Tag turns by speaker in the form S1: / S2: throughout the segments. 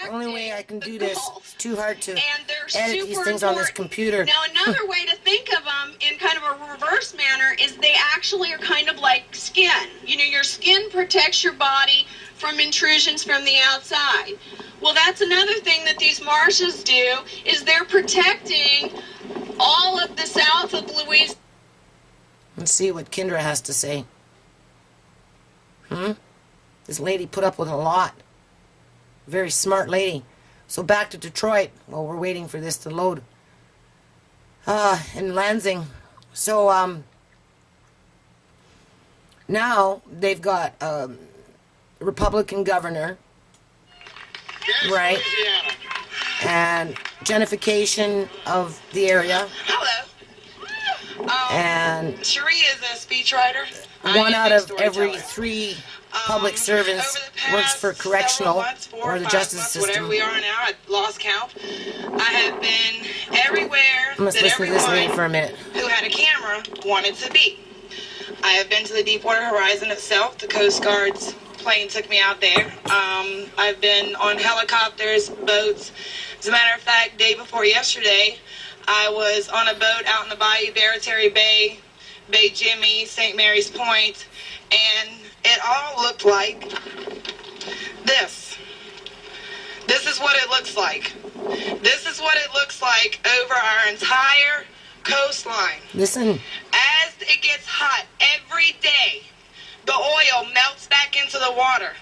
S1: The only way I can do this, it's too hard to edit these things on this computer.
S2: Now, another way to think of them in kind of a reverse manner is they actually are kind of like skin. You know, your skin protects your body from intrusions from the outside. Well, that's another thing that these marshes do, is they're protecting all of the south of Louisiana.
S1: Let's see what Kendra has to say. This lady put up with a lot. Very smart lady. So back to Detroit while we're waiting for this to load. In Lansing. So, now they've got a Republican governor, right? And gentrification of the area.
S3: Hello.
S1: And
S3: Cherie is a speechwriter.
S1: one out of every 3 public servants works for correctional or the justice system.
S3: Whatever we are now, I lost count. I have been everywhere
S1: Let's
S3: that
S1: listen to this lady
S3: everyone
S1: for a minute.
S3: who had a camera wanted to be. I have been to the Deepwater Horizon itself. The Coast Guard's plane took me out there. I've been on helicopters, boats. As a matter of fact, day before yesterday, I was on a boat out in the Bayou, Barataria Bay, Bay Jimmy, St. Mary's Point, and it all looked like this. This is what it looks like. This is what it looks like over our entire coastline.
S1: Listen.
S3: As it gets hot every day, the oil melts back into the water.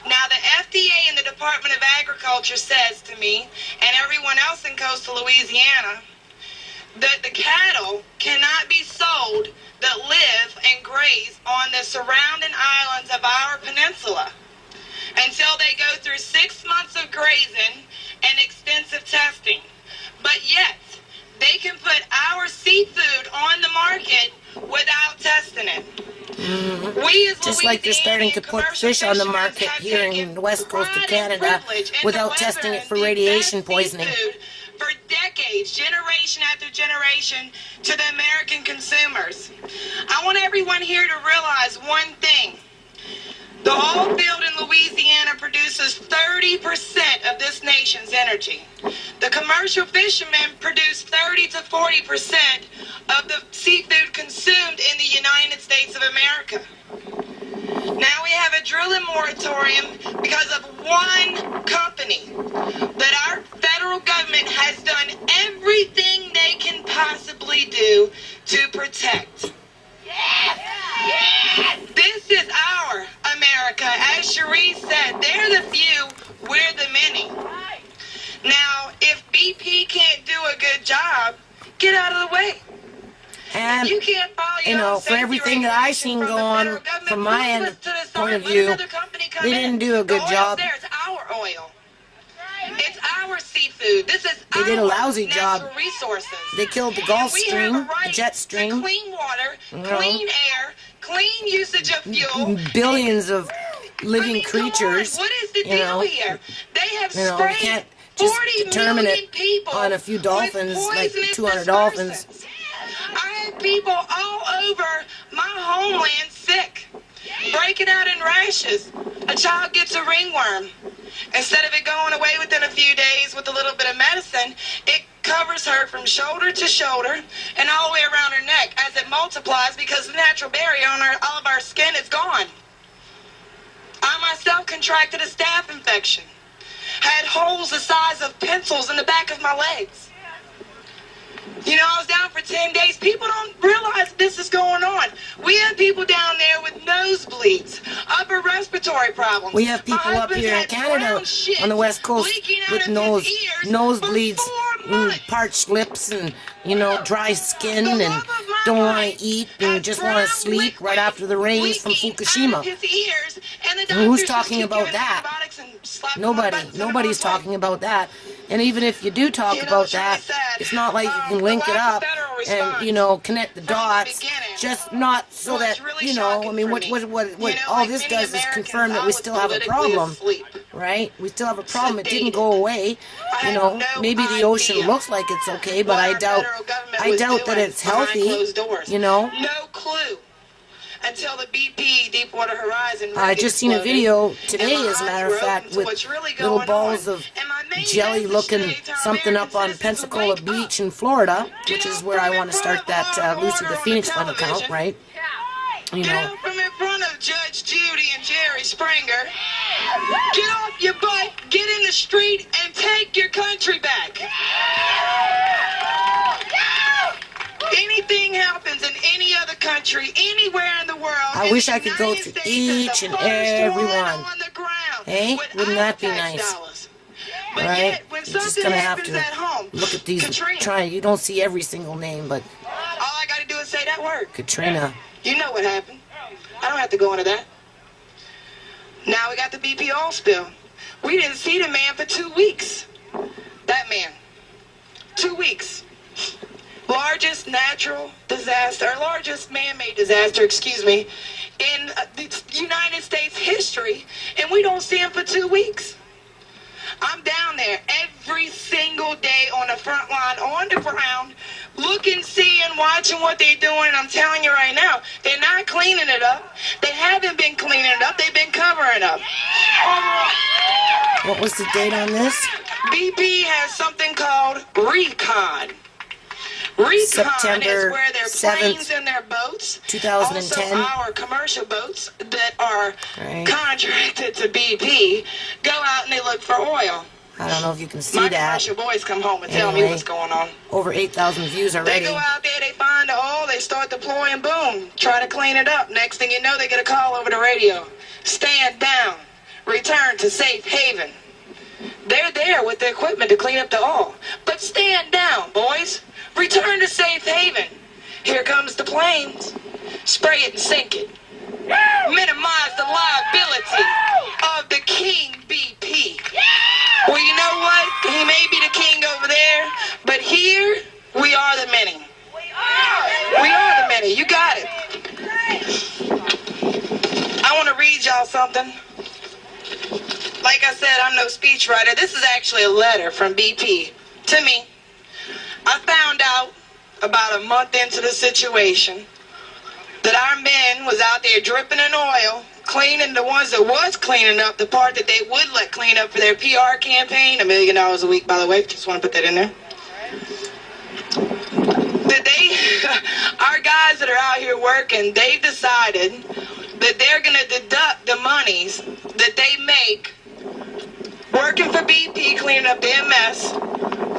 S3: Now, the FDA and the Department of Agriculture says to me, and everyone else in coastal Louisiana, that the cattle cannot be sold that live and graze on the surrounding islands of our peninsula until they go through 6 months of grazing and extensive testing. But yet, they can put our seafood on the market without testing it. We as
S1: Just like they're starting to put fish on the market here in the west coast of Canada without testing it for radiation poisoning.
S3: For decades, generation after generation, to the American consumers. I want everyone here to realize one thing. The oil field in Louisiana produces 30% of this nation's energy. The commercial fishermen produce 30 to 40% of the seafood consumed in the United States of America. Now we have a drilling moratorium because of one company that our federal government has done everything they can possibly do to protect. This is our America. As Cherie said, they're the few, we're the many. Now, if BP can't do a good job, get out of the way.
S1: And,
S3: you can't follow
S1: you know, for everything that I seen go on from my end point of view, they didn't do a good job.
S3: It's our oil. It's our seafood. This is
S1: They did a
S3: our
S1: lousy job.
S3: natural resources.
S1: They killed the Gulf
S3: We have
S1: Stream,
S3: a
S1: the
S3: right
S1: jet
S3: to
S1: stream.
S3: clean water, clean air, clean usage of fuel.
S1: Billions of living
S3: come on,
S1: creatures.
S3: what is the
S1: you
S3: deal
S1: know,
S3: here? They have
S1: you
S3: sprayed
S1: can't just
S3: 40
S1: determine
S3: million
S1: it
S3: people
S1: on a few dolphins,
S3: with
S1: like
S3: poisonous
S1: 200 dolphins.
S3: dispersants. I had people all over my homeland sick, breaking out in rashes. A child gets a ringworm. Instead of it going away within a few days with a little bit of medicine, it covers her from shoulder to shoulder and all the way around her neck as it multiplies because the natural barrier on all of our skin is gone. I myself contracted a staph infection. Had holes the size of pencils in the back of my legs. You know, I was down for 10 days. People don't realize this is going on. We have people down there with nosebleeds, upper respiratory problems.
S1: We have people up here in Canada on the west coast with nosebleeds, parched lips, and dry skin, and don't want to eat and just want to sleep right after the rains from Fukushima. Who's talking about that? Nobody. Nobody's talking about that. And even if you do talk about that, it's not like you can link it up and connect the dots. Just not so that I mean, what all this does is confirm that we still have a problem, right? We still have a problem. It didn't go away. Maybe the ocean looks like it's okay, but I doubt that it's healthy.
S3: No clue until the BP Deepwater Horizon.
S1: I just seen a
S3: exploded,
S1: video today,
S3: and my
S1: as a
S3: eyes
S1: matter
S3: were
S1: of fact,
S3: open to
S1: with
S3: what's really
S1: little
S3: going
S1: balls
S3: on.
S1: of
S3: And my main
S1: jelly
S3: message
S1: looking
S3: today to our
S1: something up
S3: American
S1: on
S3: citizens,
S1: Pensacola
S3: wake
S1: Beach
S3: up.
S1: in Florida,
S3: Get
S1: which is
S3: out
S1: where I
S3: from
S1: want
S3: in
S1: to
S3: front
S1: start
S3: of
S1: that
S3: Law and
S1: Lucy the
S3: Order on
S1: Phoenix
S3: the
S1: Fund account,
S3: television.
S1: right? You
S3: Get
S1: know,
S3: out from in front of Judge Judy and Jerry Springer. Get off your butt, get in the street, and take your country back. Anything happens in any other country, anywhere in the world,
S1: I
S3: and
S1: wish
S3: the
S1: I could go
S3: United
S1: through
S3: States is
S1: each
S3: the
S1: and
S3: first
S1: every
S3: one
S1: one.
S3: on the ground
S1: Hey,
S3: with
S1: wouldn't
S3: our
S1: that be
S3: tax
S1: nice?
S3: dollars. But
S1: Right?
S3: yet, when
S1: You're just
S3: something
S1: gonna have
S3: happens
S1: to
S3: at home,
S1: look at these.
S3: Katrina,
S1: You don't see every single name, but
S3: all I got to do is say that word.
S1: Katrina.
S3: You know what happened. I don't have to go into that. Now we got the BP oil spill. We didn't see the man for 2 weeks. That man. 2 weeks. Largest natural disaster, or largest man-made disaster, excuse me, in the United States history, and we don't see him for 2 weeks. I'm down there every single day on the front line, on the ground, looking, seeing, watching what they're doing. And I'm telling you right now, they're not cleaning it up. They haven't been cleaning it up. They've been covering up.
S1: What was the date on this?
S3: BP has something called recon. Recon
S1: September
S3: is where their
S1: 7th,
S3: planes and their boats,
S1: 2010.
S3: also our commercial boats that are
S1: Right.
S3: contracted to BP, go out and they look for oil.
S1: I don't know if you can see
S3: My
S1: that.
S3: commercial boys come home and tell me
S1: Anyway.
S3: what's going on.
S1: Over 8,000 views
S3: They
S1: already.
S3: go out there, they find the oil, they start deploying, boom, try to clean it up. Next thing you know, they get a call over the radio. Stand down. Return to safe haven. They're there with the equipment to clean up the oil. But stand down, boys. Return to safe haven. Here comes the planes. Spray it and sink it. Minimize the liability of the king BP. Well, you know what? He may be the king over there, but here we are the many. We are the many. You got it. I want to read y'all something. Like I said, I'm no speechwriter. This is actually a letter from BP to me. I found out about a month into the situation that our men was out there dripping in oil, cleaning the ones that was cleaning up, the part that they would let clean up for their PR campaign, $1 million a week, by the way, just want to put that in there. That our guys that are out here working, they've decided that they're going to deduct the monies that they make working for BP, cleaning up their mess,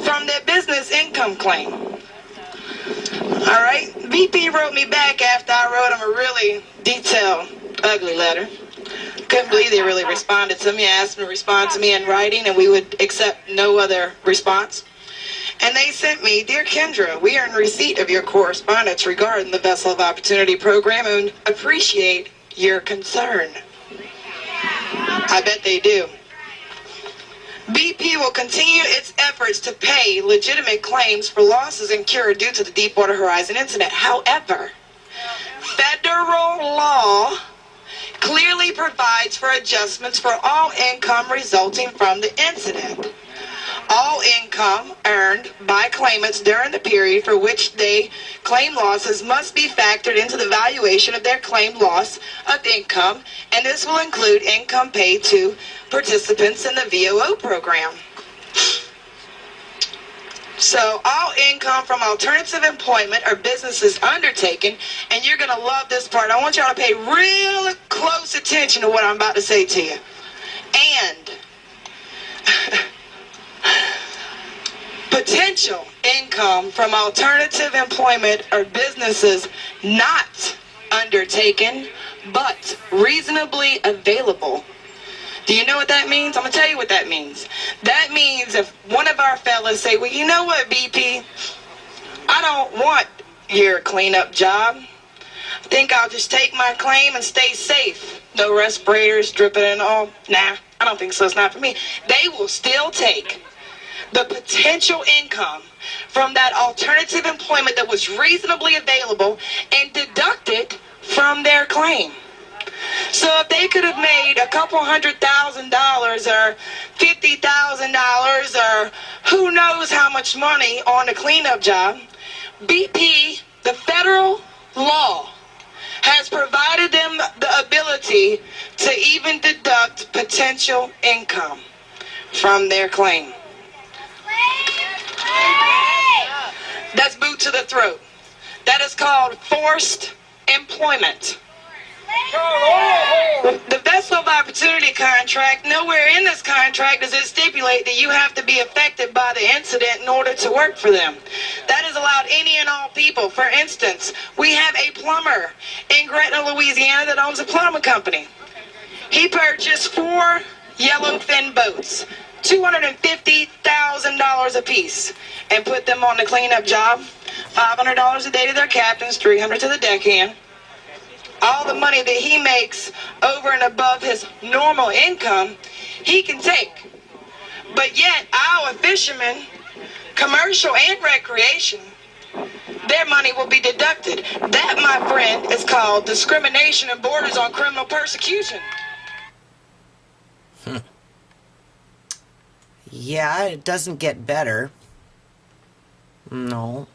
S3: from their business income claim. All right? BP wrote me back after I wrote them a really detailed, ugly letter. Couldn't believe they really responded to me. I asked them to respond to me in writing, and we would accept no other response. And they sent me, Dear Kendra, we are in receipt of your correspondence regarding the Vessel of Opportunity program and appreciate your concern. I bet they do. BP will continue its efforts to pay legitimate claims for losses incurred due to the Deepwater Horizon incident. However, federal law clearly provides for adjustments for all income resulting from the incident. All income earned by claimants during the period for which they claim losses must be factored into the valuation of their claimed loss of income, and this will include income paid to participants in the VOO program. So all income from alternative employment or businesses undertaken, and you're going to love this part. I want y'all to pay real close attention to what I'm about to say to you. And potential income from alternative employment or businesses not undertaken but reasonably available. Do you know what that means? I'm going to tell you what that means. That means if one of our fellas say, well, you know what, BP? I don't want your cleanup job. I think I'll just take my claim and stay safe. No respirators, dripping and all. Nah, I don't think so. It's not for me. They will still take the potential income from that alternative employment that was reasonably available and deduct it from their claim. So if they could have made a couple $100,000 or $50,000 or who knows how much money on the cleanup job, BP, the federal law, has provided them the ability to even deduct potential income from their claim. That's boot to the throat. That is called forced employment. The vessel of opportunity contract, nowhere in this contract does it stipulate that you have to be affected by the incident in order to work for them. That is allowed any and all people. For instance, we have a plumber in Gretna, Louisiana that owns a plumbing company. He purchased 4 yellowfin boats, $250,000 a piece, and put them on the cleanup job. $500 a day to their captains, $300 to the deckhand. All the money that he makes over and above his normal income, he can take. But yet, our fishermen, commercial and recreation, their money will be deducted. That, my friend, is called discrimination and borders on criminal persecution.
S1: Yeah, it doesn't get better. No.